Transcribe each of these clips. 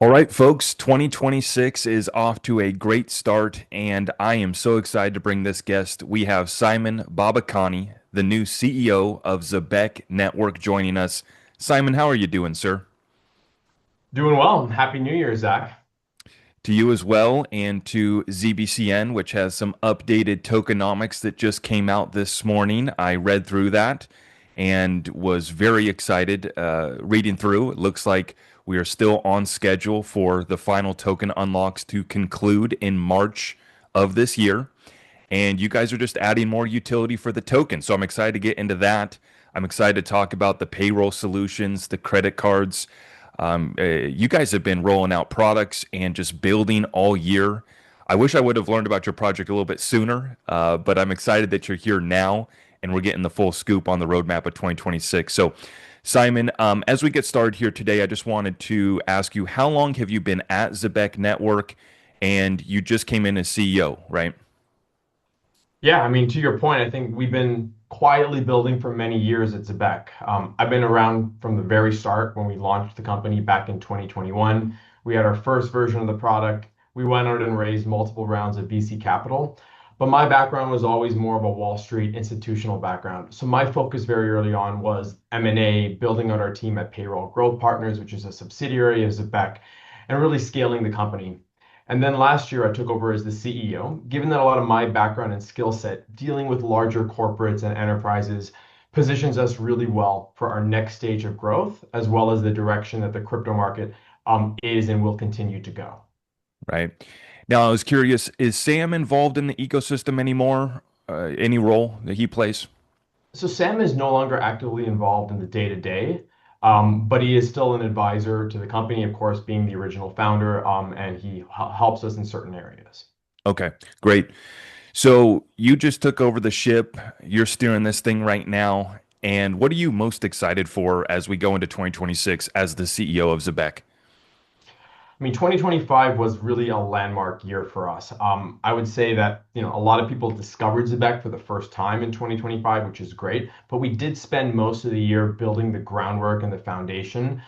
All right, folks, 2026 is off to a great start, and I am so excited to bring this guest. We have Simon Babakhani, the new CEO of Zebek Network, joining us. Simon, how are you doing, sir? Doing well. Happy New Year, Zach. To you as well, and to ZBCN, which has some updated tokenomics that just came out this morning. I read through that and was very excited reading through. It looks like we are still on schedule for the final token unlocks to conclude in March of this year. And you guys are just adding more utility for the token. So I'm excited to get into that. I'm excited to talk about the payroll solutions, the credit cards. You guys have been rolling out products and just building all year. I wish I would have learned about your project a little bit sooner, but I'm excited that you're here now and we're getting the full scoop on the roadmap of 2026. So, Simon, as we get started here today, I just wanted to ask you, how long have you been at Zebek Network? And you just came in as CEO, right? Yeah, I mean, to your point, I think we've been quietly building for many years at Zebek. I've been around from the very start when we launched the company back in 2021. We had our first version of the product. We went out and raised multiple rounds of VC capital. But my background was always more of a Wall Street institutional background. So my focus very early on was M&A, building out our team at Payroll Growth Partners, which is a subsidiary of Zebek, and really scaling the company. And then last year, I took over as the CEO. Given that a lot of my background and skill set dealing with larger corporates and enterprises positions us really well for our next stage of growth, as well as the direction that the crypto market is and will continue to go. Right. Now, I was curious, is Sam involved in the ecosystem anymore? Any role that he plays? So Sam is no longer actively involved in the day-to-day, but he is still an advisor to the company, of course, being the original founder, and he helps us in certain areas. Okay, great. So you just took over the ship. You're steering this thing right now. And what are you most excited for as we go into 2026 as the CEO of Zebek? I mean, 2025 was really a landmark year for us. I would say that, a lot of people discovered Zebek for the first time in 2025, which is great. But we did spend most of the year building the groundwork and the foundation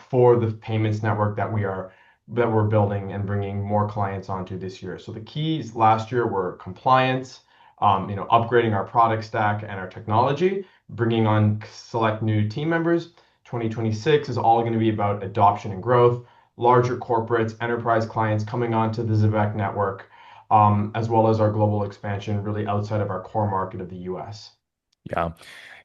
for the payments network that we're building and bringing more clients onto this year. So the keys last year were compliance, upgrading our product stack and our technology, bringing on select new team members. 2026 is all going to be about adoption and growth, larger corporates, enterprise clients coming onto the Zebek network, as well as our global expansion really outside of our core market of the US. Yeah.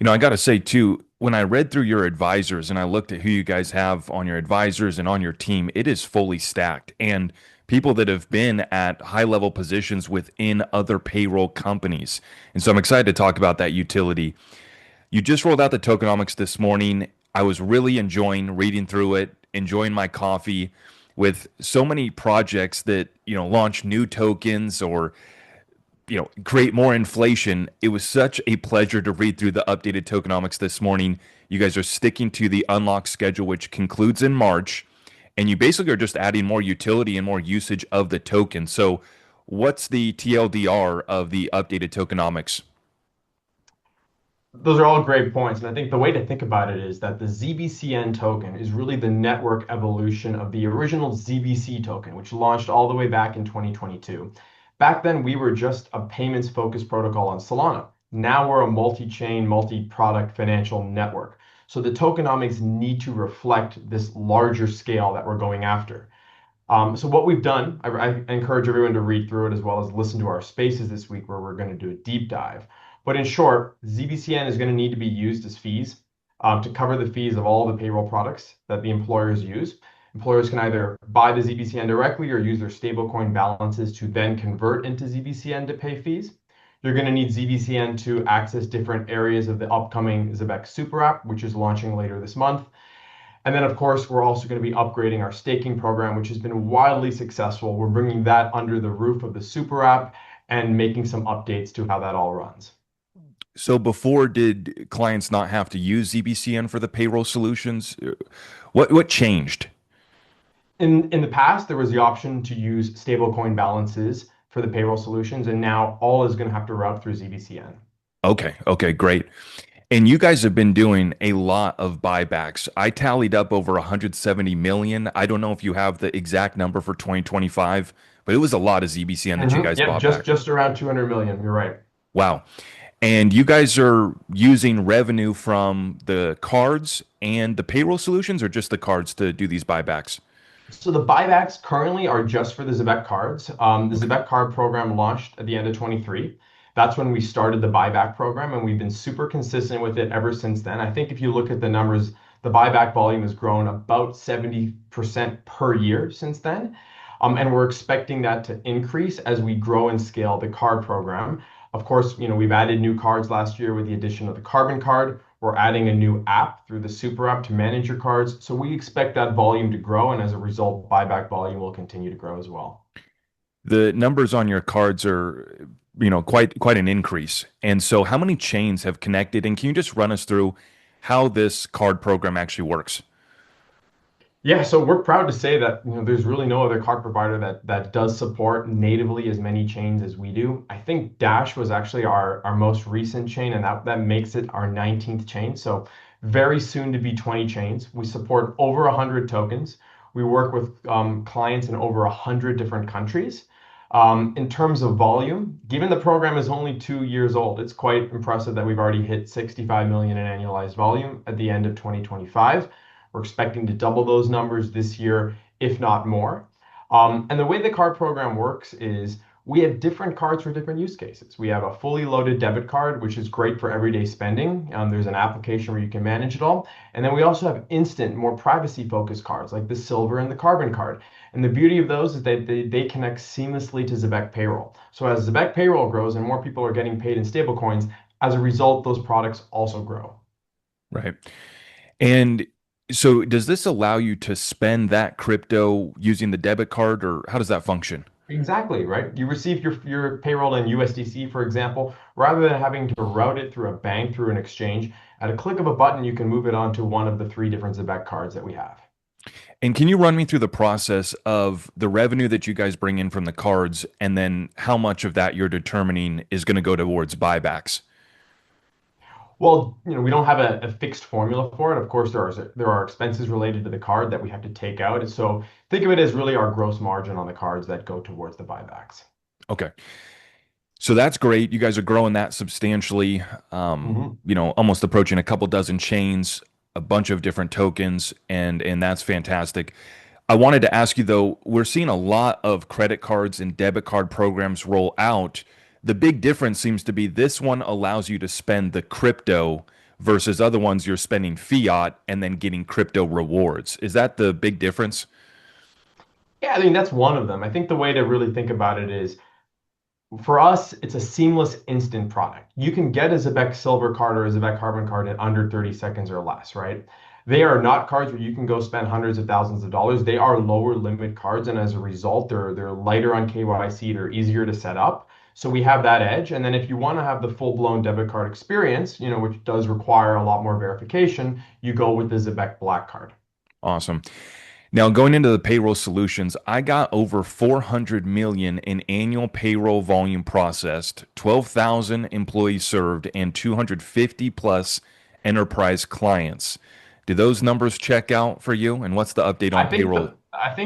I got to say too, when I read through your advisors and I looked at who you guys have on your advisors and on your team, it is fully stacked. And people that have been at high level positions within other payroll companies. And so I'm excited to talk about that utility. You just rolled out the tokenomics this morning. I was really enjoying reading through it, enjoying my coffee with so many projects that, launch new tokens or, create more inflation. It was such a pleasure to read through the updated tokenomics this morning. You guys are sticking to the unlock schedule, which concludes in March, and you basically are just adding more utility and more usage of the token. So, what's the TLDR of the updated tokenomics? Those are all great points. And I think the way to think about it is that the ZBCN token is really the network evolution of the original ZBC token, which launched all the way back in 2022. Back then, we were just a payments focused protocol on Solana. Now we're a multi chain, multi product financial network. So the tokenomics need to reflect this larger scale that we're going after. So what we've done, I encourage everyone to read through it as well as listen to our spaces this week where we're going to do a deep dive. But in short, ZBCN is going to need to be used as fees to cover the fees of all the payroll products that the employers use. Employers can either buy the ZBCN directly or use their stablecoin balances to then convert into ZBCN to pay fees. You're going to need ZBCN to access different areas of the upcoming Zebek Super App, which is launching later this month. And then, of course, we're also going to be upgrading our staking program, which has been wildly successful. We're bringing that under the roof of the Super App and making some updates to how that all runs. So before, did clients not have to use ZBCN for the payroll solutions? What changed? In the past, there was the option to use stablecoin balances for the payroll solutions, and now all is going to have to route through ZBCN. Okay, okay, great. And you guys have been doing a lot of buybacks. I tallied up over 170 million. I don't know if you have the exact number for 2025, but it was a lot of ZBCN that you guys Yep, bought just back. just around 200 million. You're right. Wow. And you guys are using revenue from the cards and the payroll solutions or just the cards to do these buybacks? So the buybacks currently are just for the Zebek cards. The Okay. Zebek card program launched at the end of 23. That's when we started the buyback program, and we've been super consistent with it ever since then. I think if you look at the numbers, the buyback volume has grown about 70% per year since then. And we're expecting that to increase as we grow and scale the card program. Of course, we've added new cards last year with the addition of the carbon card. We're adding a new app through the super app to manage your cards. So we expect that volume to grow, and as a result, buyback volume will continue to grow as well. The numbers on your cards are, quite an increase. And so how many chains have connected? And can you just run us through how this card program actually works? Yeah, so we're proud to say that there's really no other card provider that does support natively as many chains as we do. I think Dash was actually our most recent chain, and that makes it our 19th chain. So very soon to be 20 chains. We support over 100 tokens. We work with clients in over 100 different countries. In terms of volume, given the program is only 2 years old, it's quite impressive that we've already hit 65 million in annualized volume at the end of 2025. We're expecting to double those numbers this year, if not more. And the way the card program works is we have different cards for different use cases. We have a fully loaded debit card, which is great for everyday spending. There's an application where you can manage it all. And then we also have instant, more privacy focused cards like the silver and the carbon card. And the beauty of those is that they connect seamlessly to Zebek Payroll. So as Zebek Payroll grows and more people are getting paid in stablecoins, as a result, those products also grow. Right. And so does this allow you to spend that crypto using the debit card or how does that function? Exactly, right? You receive your payroll in USDC, for example, rather than having to route it through a bank, through an exchange. At a click of a button, you can move it onto one of the three different Zebek cards that we have. And can you run me through the process of the revenue that you guys bring in from the cards and then how much of that you're determining is going to go towards buybacks? Well, we don't have a fixed formula for it. Of course, there are expenses related to the card that we have to take out. And so think of it as really our gross margin on the cards that go towards the buybacks. Okay. So that's great. You guys are growing that substantially, Mhm. almost approaching a couple dozen chains, a bunch of different tokens, and that's fantastic. I wanted to ask you though, we're seeing a lot of credit cards and debit card programs roll out. The big difference seems to be this one allows you to spend the crypto versus other ones you're spending fiat and then getting crypto rewards. Is that the big difference? Yeah, I mean, that's one of them. I think the way to really think about it is for us, it's a seamless instant product. You can get a Zebek Silver card or a Zebek Carbon card in under 30 seconds or less, right? They are not cards where you can go spend hundreds of thousands of dollars. They are lower limit cards, and as a result, they're lighter on KYC, they're easier to set up. So we have that edge. And then if you want to have the full-blown debit card experience, which does require a lot more verification, you go with the Zebek Black card. Awesome. Now, going into the payroll solutions, I got over 400 million in annual payroll volume processed, 12,000 employees served, and 250 plus enterprise clients. Do those numbers check out for you? And what's the update I on think payroll?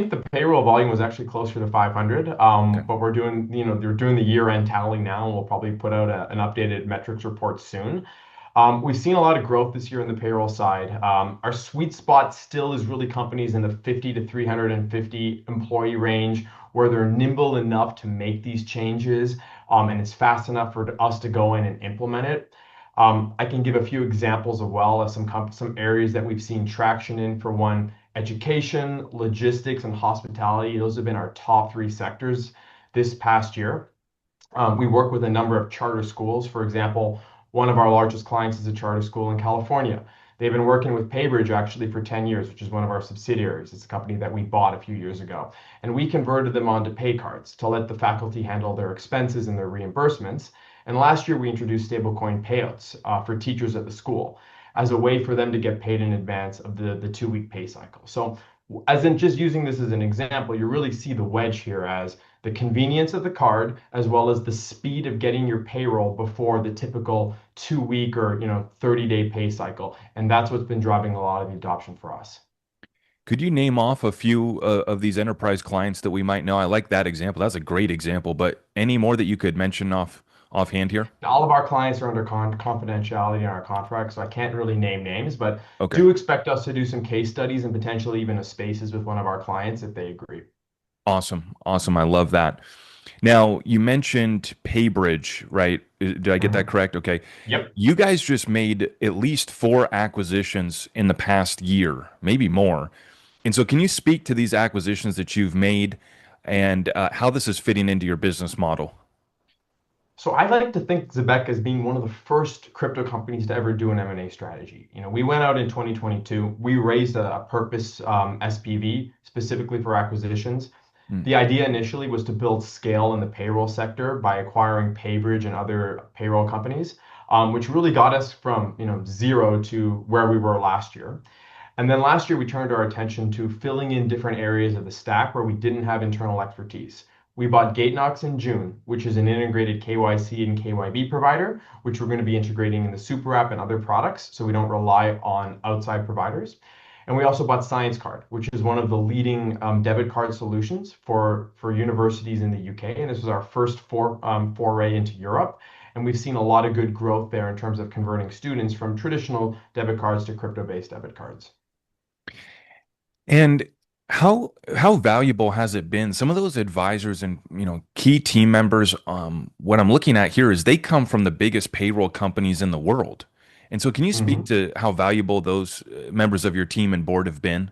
the payroll volume was actually closer to 500. Okay. But they're doing the year-end tally now, and we'll probably put out an updated metrics report soon. We've seen a lot of growth this year on the payroll side. Our sweet spot still is really companies in the 50 to 350 employee range where they're nimble enough to make these changes, and it's fast enough for us to go in and implement it. I can give a few examples of some areas that we've seen traction in. For one, education, logistics, and hospitality. Those have been our top three sectors this past year. We work with a number of charter schools. For example, one of our largest clients is a charter school in California. They've been working with PayBridge actually for 10 years, which is one of our subsidiaries. It's a company that we bought a few years ago. And we converted them onto pay cards to let the faculty handle their expenses and their reimbursements. And last year, we introduced stablecoin payouts for teachers at the school as a way for them to get paid in advance of the 2 week pay cycle. So As in just using this as an example, you really see the wedge here as the convenience of the card as well as the speed of getting your payroll before the typical 2 week or 30-day pay cycle. And that's what's been driving a lot of the adoption for us. Could you name off a few of these enterprise clients that we might know? I like that example. That's a great example, but any more that you could mention offhand here? All of our clients are under confidentiality in our contract, so I can't really name names, but Okay. do expect us to do some case studies and potentially even a spaces with one of our clients if they agree. Awesome. Awesome. I love that. Now, you mentioned PayBridge, right? Did I get that Mhm. correct? Okay. Yep. You guys just made at least four acquisitions in the past year, maybe more. And so, can you speak to these acquisitions that you've made and how this is fitting into your business model? So I like to think Zebek as being one of the first crypto companies to ever do an M&A strategy. We went out in 2022. We raised a purpose SPV specifically for acquisitions. Hmm. The idea initially was to build scale in the payroll sector by acquiring PayBridge and other payroll companies, which really got us from zero to where we were last year. And then last year, we turned our attention to filling in different areas of the stack where we didn't have internal expertise. We bought GateKnox in June, which is an integrated KYC and KYB provider, which we're going to be integrating in the Super App and other products so we don't rely on outside providers. And we also bought ScienceCard, which is one of the leading debit card solutions for universities in the UK. And this was our first foray into Europe. And we've seen a lot of good growth there in terms of converting students from traditional debit cards to crypto-based debit cards. And how valuable has it been? Some of those advisors and key team members, what I'm looking at here is they come from the biggest payroll companies in the world. And so, can you speak Mhm. to how valuable those members of your team and board have been?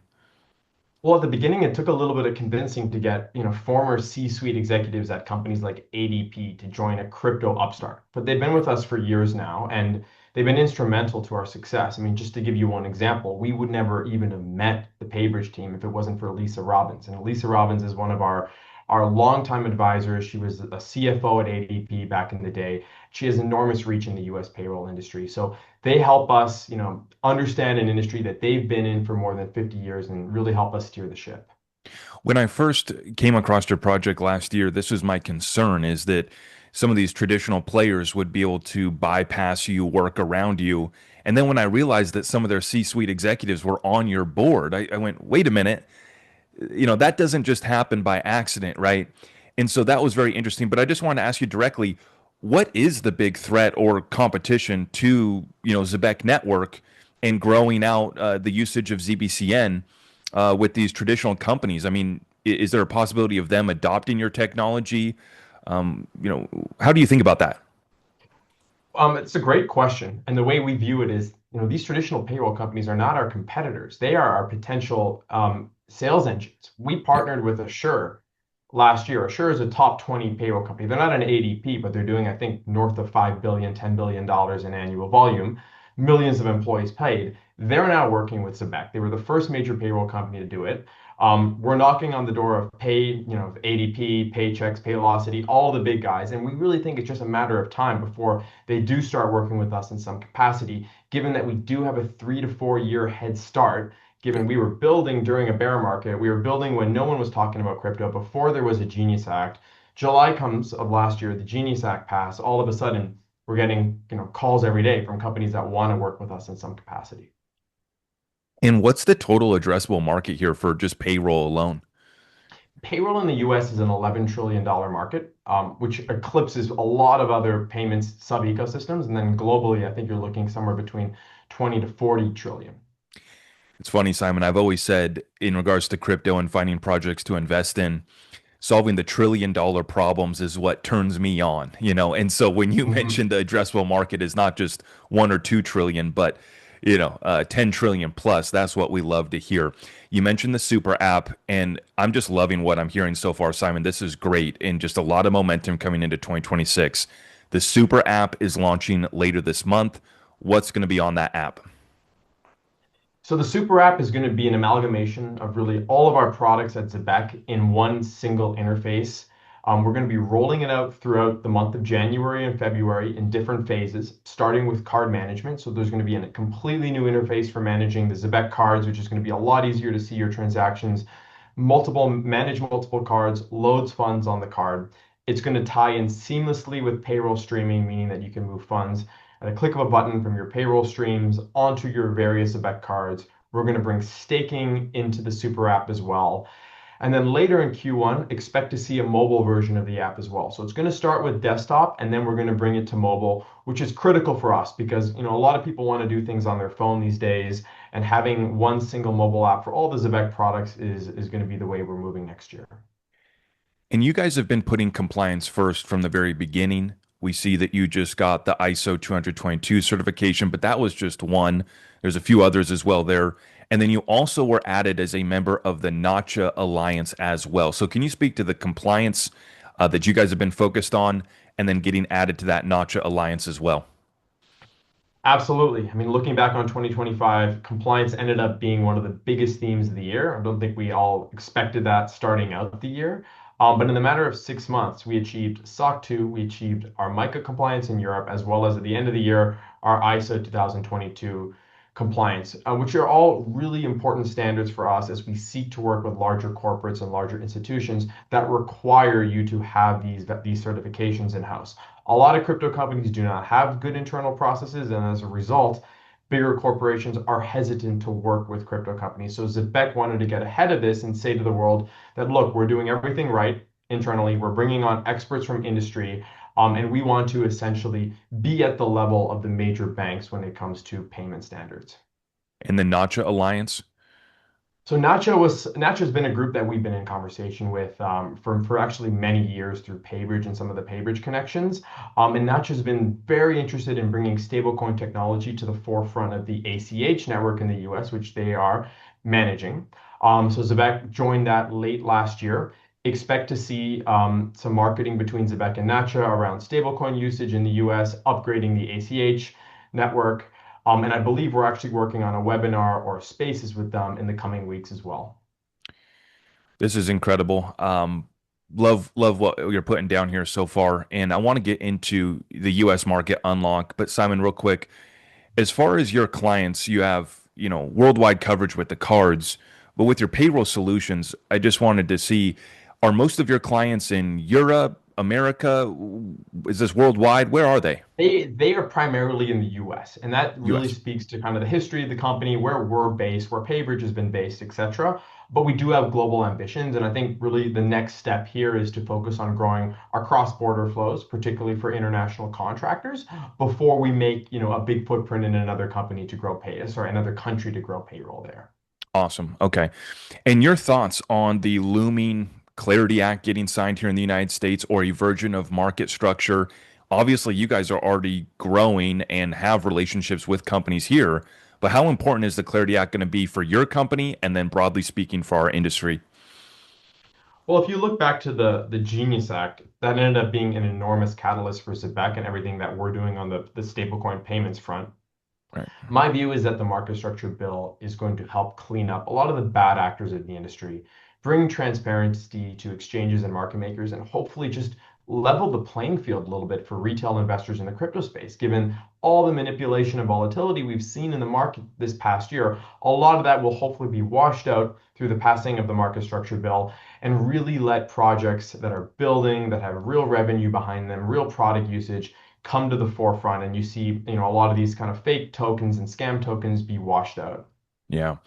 Well, at the beginning, it took a little bit of convincing to get, former C-suite executives at companies like ADP to join a crypto upstart. But they've been with us for years now, and they've been instrumental to our success. I mean, just to give you one example, we would never even have met the Paybridge team if it wasn't for Lisa Robbins. And Lisa Robbins is one of our longtime advisors. She was a CFO at ADP back in the day. She has enormous reach in the US payroll industry. So they help us, understand an industry that they've been in for more than 50 years and really help us steer the ship. When I first came across your project last year, this was my concern is that some of these traditional players would be able to bypass you, work around you. And then when I realized that some of their C-suite executives were on your board, I went, wait a minute, that doesn't just happen by accident, right? And so that was very interesting. But I just wanted to ask you directly, what is the big threat or competition to, Zebek Network and growing out the usage of ZBCN with these traditional companies? I mean, is there a possibility of them adopting your technology? How do you think about that? It's a great question. And the way we view it is, these traditional payroll companies are not our competitors. They are our potential sales engines. We Yeah. partnered with Assure last year. Assure is a top 20 payroll company. They're not an ADP, but they're doing, I think, north of 5 billion, $10 billion in annual volume, millions of employees paid. They're now working with Zebec. They were the first major payroll company to do it. We're knocking on the door of ADP, Paychex, Paylocity, all the big guys. And we really think it's just a matter of time before they do start working with us in some capacity, given that we do have a 3 to 4 year head start. Yeah. Given we were building during a bear market, we were building when no one was talking about crypto, before there was a Genius Act. July comes of last year, the Genius Act passed. All of a sudden, we're getting calls every day from companies that want to work with us in some capacity. And what's the total addressable market here for just payroll alone? Payroll in the US is an $11 trillion market, which eclipses a lot of other payments sub ecosystems. And then globally, I think you're looking somewhere between 20 to 40 trillion. It's funny, Simon. I've always said in regards to crypto and finding projects to invest in, solving the $1 trillion problems is what turns me on, And so when you Mhm. mentioned the addressable market is not just 1 or 2 trillion, but 10 trillion plus, that's what we love to hear. You mentioned the super app, and I'm just loving what I'm hearing so far, Simon. This is great, and just a lot of momentum coming into 2026. The super app is launching later this month. What's going to be on that app? So the super app is going to be an amalgamation of really all of our products at Zebec in one single interface. We're going to be rolling it out throughout the month of January and February in different phases, starting with card management. So there's going to be a completely new interface for managing the Zebek cards, which is going to be a lot easier to see your transactions, manage multiple cards, loads funds on the card. It's going to tie in seamlessly with payroll streaming, meaning that you can move funds at a click of a button from your payroll streams onto your various Zebek cards. We're going to bring staking into the super app as well. And then later in Q1, expect to see a mobile version of the app as well. So it's going to start with desktop, and then we're going to bring it to mobile, which is critical for us because a lot of people want to do things on their phone these days, and having one single mobile app for all the Zebek products is going to be the way we're moving next year. And you guys have been putting compliance first from the very beginning. We see that you just got the ISO 222 certification, but that was just one. There's a few others as well there. And then you also were added as a member of the NACHA Alliance as well. So can you speak to the compliance that you guys have been focused on and then getting added to that NACHA Alliance as well? Absolutely. I mean, looking back on 2025, compliance ended up being one of the biggest themes of the year. I don't think we all expected that starting out the year. But in the matter of 6 months, we achieved SOC 2, we achieved our MiCA compliance in Europe, as well as at the end of the year, our ISO 2022 compliance, which are all really important standards for us as we seek to work with larger corporates and larger institutions that require you to have these certifications in-house. A lot of crypto companies do not have good internal processes, and as a result, bigger corporations are hesitant to work with crypto companies. So Zebek wanted to get ahead of this and say to the world that, look, we're doing everything right internally. We're bringing on experts from industry, and we want to essentially be at the level of the major banks when it comes to payment standards. And the NACHA Alliance? So NACHA has been a group that we've been in conversation with for actually many years through Paybridge and some of the Paybridge connections. And NACHA has been very interested in bringing stablecoin technology to the forefront of the ACH network in the US, which they are managing. So Zebek joined that late last year. Expect to see some marketing between Zebek and NACHA around stablecoin usage in the US, upgrading the ACH network. And I believe we're actually working on a webinar or spaces with them in the coming weeks as well. This is incredible. Love what you're putting down here so far. And I want to get into the US market unlock. But Simon, real quick, as far as your clients, you have, worldwide coverage with the cards, but with your payroll solutions, I just wanted to see, are most of your clients in Europe, America? Is this worldwide? Where are they? They are primarily in the US, and that really US. speaks to kind of the history of the company, where we're based, where Paybridge has been based, etc. But we do have global ambitions, and I think really the next step here is to focus on growing our cross-border flows, particularly for international contractors, before we make a big footprint in another company to grow another country to grow payroll there. Awesome. Okay. And your thoughts on the looming Clarity Act getting signed here in the United States or a version of market structure? Obviously, you guys are already growing and have relationships with companies here, but how important is the Clarity Act going to be for your company and then broadly speaking for our industry? Well, if you look back to the Genius Act, that ended up being an enormous catalyst for Zebek and everything that we're doing on the stablecoin payments front. Right. My view is that the market structure bill is going to help clean up a lot of the bad actors in the industry, bring transparency to exchanges and market makers, and hopefully just level the playing field a little bit for retail investors in the crypto space. Given all the manipulation and volatility we've seen in the market this past year, a lot of that will hopefully be washed out through the passing of the market structure bill and really let projects that are building, that have real revenue behind them, real product usage, come to the forefront, and you see a lot of these kind of fake tokens and scam tokens be washed out. Yeah.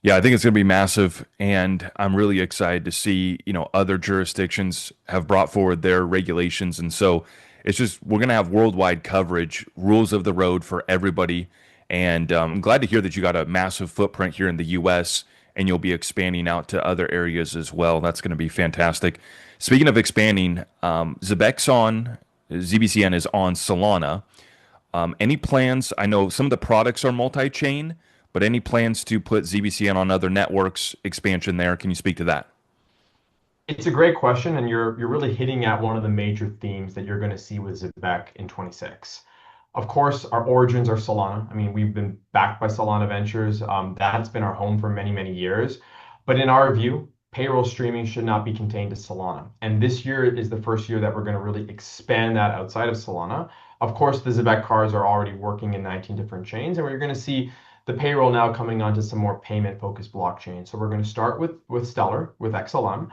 Yeah, I think it's going to be massive, and I'm really excited to see, other jurisdictions have brought forward their regulations, and so it's just we're going to have worldwide coverage, rules of the road for everybody, and I'm glad to hear that you got a massive footprint here in the U.S. and you'll be expanding out to other areas as well. That's going to be fantastic. Speaking of expanding, Zebek's on ZBCN is on Solana. Any plans? I know some of the products are multi-chain, but any plans to put ZBCN on other networks, expansion there? Can you speak to that? It's a great question, and you're really hitting at one of the major themes that you're going to see with Zebek in 26. Of course, our origins are Solana. I mean, we've been backed by Solana Ventures. That's been our home for many, many years. But in our view, payroll streaming should not be contained to Solana. And this year is the first year that we're going to really expand that outside of Solana. Of course, the Zebek cards are already working in 19 different chains, and we're going to see the payroll now coming onto some more payment-focused blockchains. So we're going to start with Stellar, with XLM.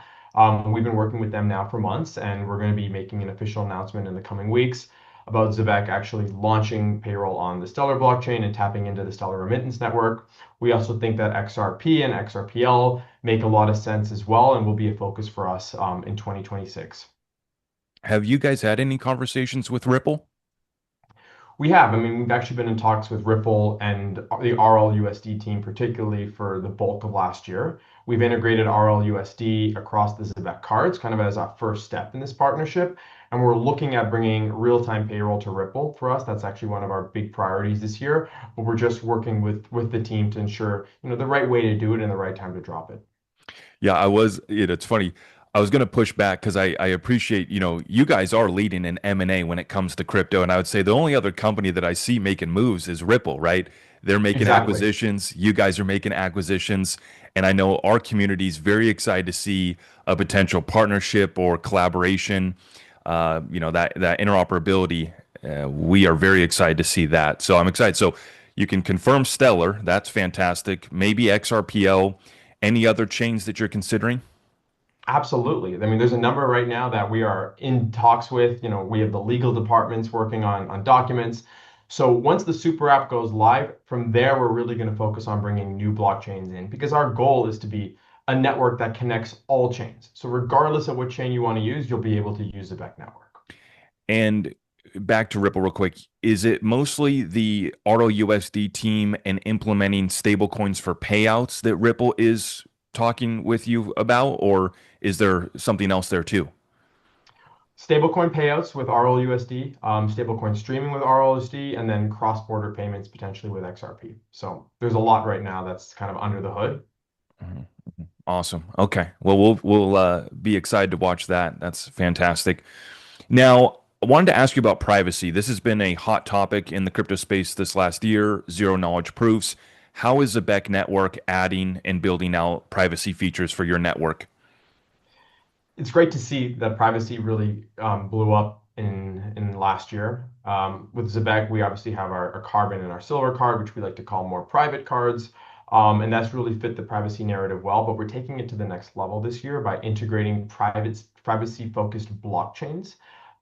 We've been working with them now for months, and we're going to be making an official announcement in the coming weeks about Zebek actually launching payroll on the Stellar blockchain and tapping into the Stellar remittance network. We also think that XRP and XRPL make a lot of sense as well and will be a focus for us in 2026. Have you guys had any conversations with Ripple? We have. I mean, we've actually been in talks with Ripple and the RLUSD team, particularly for the bulk of last year. We've integrated RLUSD across the Zebek cards, kind of as our first step in this partnership. And we're looking at bringing real-time payroll to Ripple for us. That's actually one of our big priorities this year. But we're just working with the team to ensure, the right way to do it and the right time to drop it. Yeah, it's funny. I was going to push back because I appreciate, you guys are leading in M&A when it comes to crypto. And I would say the only other company that I see making moves is Ripple, right? They're making Exactly. acquisitions. You guys are making acquisitions. And I know our community is very excited to see a potential partnership or collaboration. That interoperability, we are very excited to see that. So I'm excited. So you can confirm Stellar. That's fantastic. Maybe XRPL. Any other chains that you're considering? Absolutely. I mean, there's a number right now that we are in talks with. We have the legal departments working on documents. So once the super app goes live, from there, we're really going to focus on bringing new blockchains in because our goal is to be a network that connects all chains. So regardless of what chain you want to use, you'll be able to use the Beck network. And back to Ripple real quick. Is it mostly the ROUSD team and implementing stablecoins for payouts that Ripple is talking with you about, or is there something else there too? Stablecoin payouts with RLUSD, stablecoin streaming with RLUSD, and then cross-border payments potentially with XRP. So there's a lot right now that's kind of under the hood. Mhm. Awesome. Okay. Well, we'll be excited to watch that. That's fantastic. Now, I wanted to ask you about privacy. This has been a hot topic in the crypto space this last year, zero knowledge proofs. How is the Beck network adding and building out privacy features for your network? It's great to see that privacy really blew up in last year. With Zebek, we obviously have our carbon and our silver card, which we like to call more private cards. And that's really fit the privacy narrative well, but we're taking it to the next level this year by integrating privacy-focused blockchains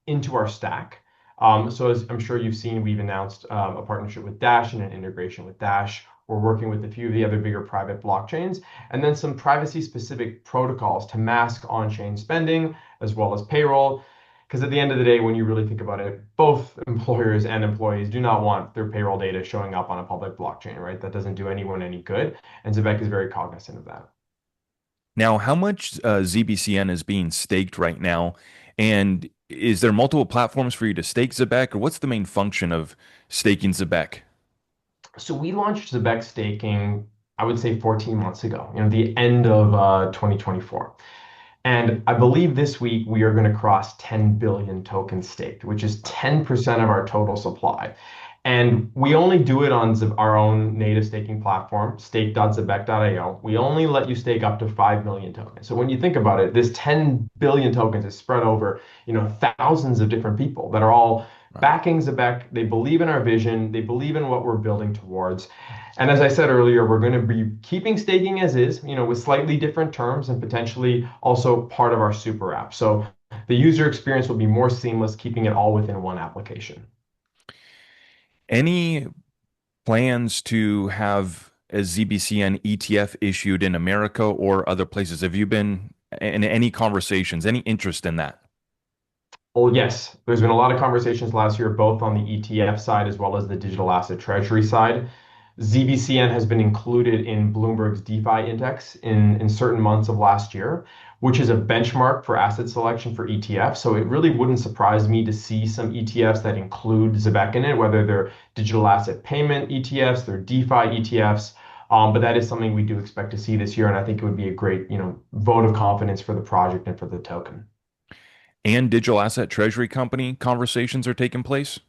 into our stack. So as I'm sure you've seen, we've announced a partnership with Dash and an integration with Dash. We're working with a few of the other bigger private blockchains, and then some privacy-specific protocols to mask on-chain spending as well as payroll. Because at the end of the day, when you really think about it, both employers and employees do not want their payroll data showing up on a public blockchain, right? That doesn't do anyone any good. And Zebek is very cognizant of that. Now, how much ZBCN is being staked right now? And is there multiple platforms for you to stake Zebek, or what's the main function of staking Zebek? So we launched Zebek staking, I would say 14 months ago, the end of 2024. And I believe this week we are going to cross 10 billion tokens staked, which is 10% of our total supply. And we only do it on our own native staking platform, stake.zebek.io. We only let you stake up to 5 million tokens. So when you think about it, this 10 billion tokens is spread over, thousands of different people that are all Right. backing Zebek. They believe in our vision. They believe in what we're building towards. And as I said earlier, we're going to be keeping staking as is, with slightly different terms and potentially also part of our super app. So the user experience will be more seamless, keeping it all within one application. Any plans to have a ZBCN ETF issued in America or other places? Have you been in any conversations, any interest in that? Well, yes, there's been a lot of conversations last year, both on the ETF side as well as the digital asset treasury side. ZBCN has been included in Bloomberg's DeFi index in certain months of last year, which is a benchmark for asset selection for ETFs. So it really wouldn't surprise me to see some ETFs that include Zebek in it, whether they're digital asset payment ETFs, they're DeFi ETFs. But that is something we do expect to see this year, and I think it would be a great, vote of confidence for the project and for the token. And digital asset treasury company conversations are taking place?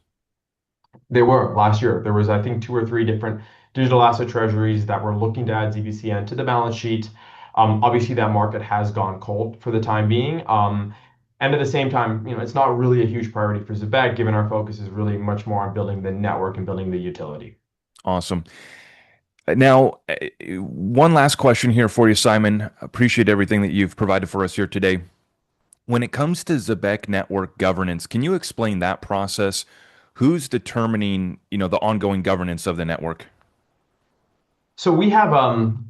There were last year. There was, I think, two or three different digital asset treasuries that were looking to add ZBCN to the balance sheet. Obviously, that market has gone cold for the time being. And at the same time, it's not really a huge priority for Zebek, given our focus is really much more on building the network and building the utility. Awesome. Now, one last question here for you, Simon. Appreciate everything that you've provided for us here today. When it comes to Zebek network governance, can you explain that process? Who's determining, the ongoing governance of the network? So we have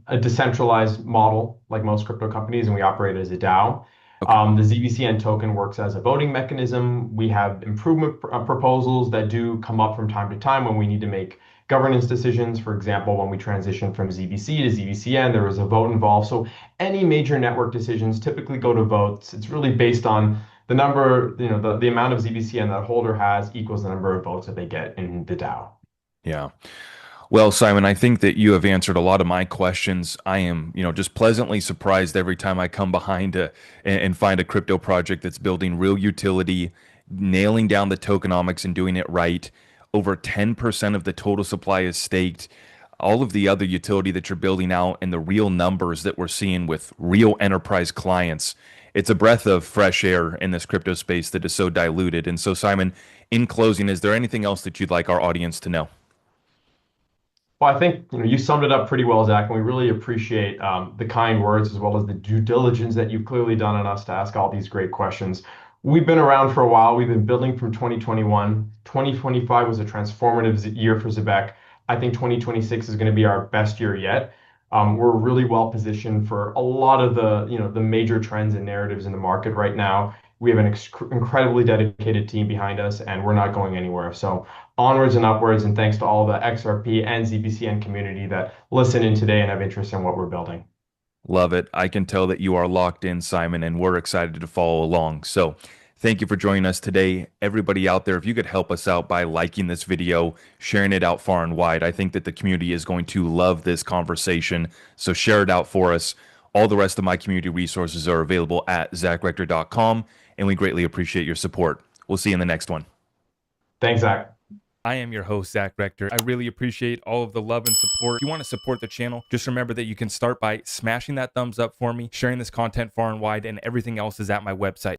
a decentralized model, like most crypto companies, and we operate as a DAO. Okay. The ZBCN token works as a voting mechanism. We have improvement proposals that do come up from time to time when we need to make governance decisions. For example, when we transition from ZBC to ZBCN, there was a vote involved. So any major network decisions typically go to votes. It's really based on the number, the amount of ZBCN that a holder has equals the number of votes that they get in the DAO. Yeah. Well, Simon, I think that you have answered a lot of my questions. I am, just pleasantly surprised every time I come behind and find a crypto project that's building real utility, nailing down the tokenomics and doing it right. Over 10% of the total supply is staked. All of the other utility that you're building out and the real numbers that we're seeing with real enterprise clients. It's a breath of fresh air in this crypto space that is so diluted. And so, Simon, in closing, is there anything else that you'd like our audience to know? Well, I think you summed it up pretty well, Zach, and we really appreciate the kind words as well as the due diligence that you've clearly done on us to ask all these great questions. We've been around for a while. We've been building from 2021. 2025 was a transformative year for Zebek. I think 2026 is going to be our best year yet. We're really well positioned for a lot of the major trends and narratives in the market right now. We have an incredibly dedicated team behind us, and we're not going anywhere. So onwards and upwards, and thanks to all the XRP and ZBCN community that listen in today and have interest in what we're building. Love it. I can tell that you are locked in, Simon, and we're excited to follow along. So, thank you for joining us today. Everybody out there, if you could help us out by liking this video, sharing it out far and wide, I think that the community is going to love this conversation. So, share it out for us. All the rest of my community resources are available at zachrector.com, and we greatly appreciate your support. We'll see you in the next one. Thanks, Zach. I am your host, Zach Rector. I really appreciate all of the love and support. If you want to support the channel, just remember that you can start by smashing that thumbs up for me, sharing this content far and wide, and everything else is at my website.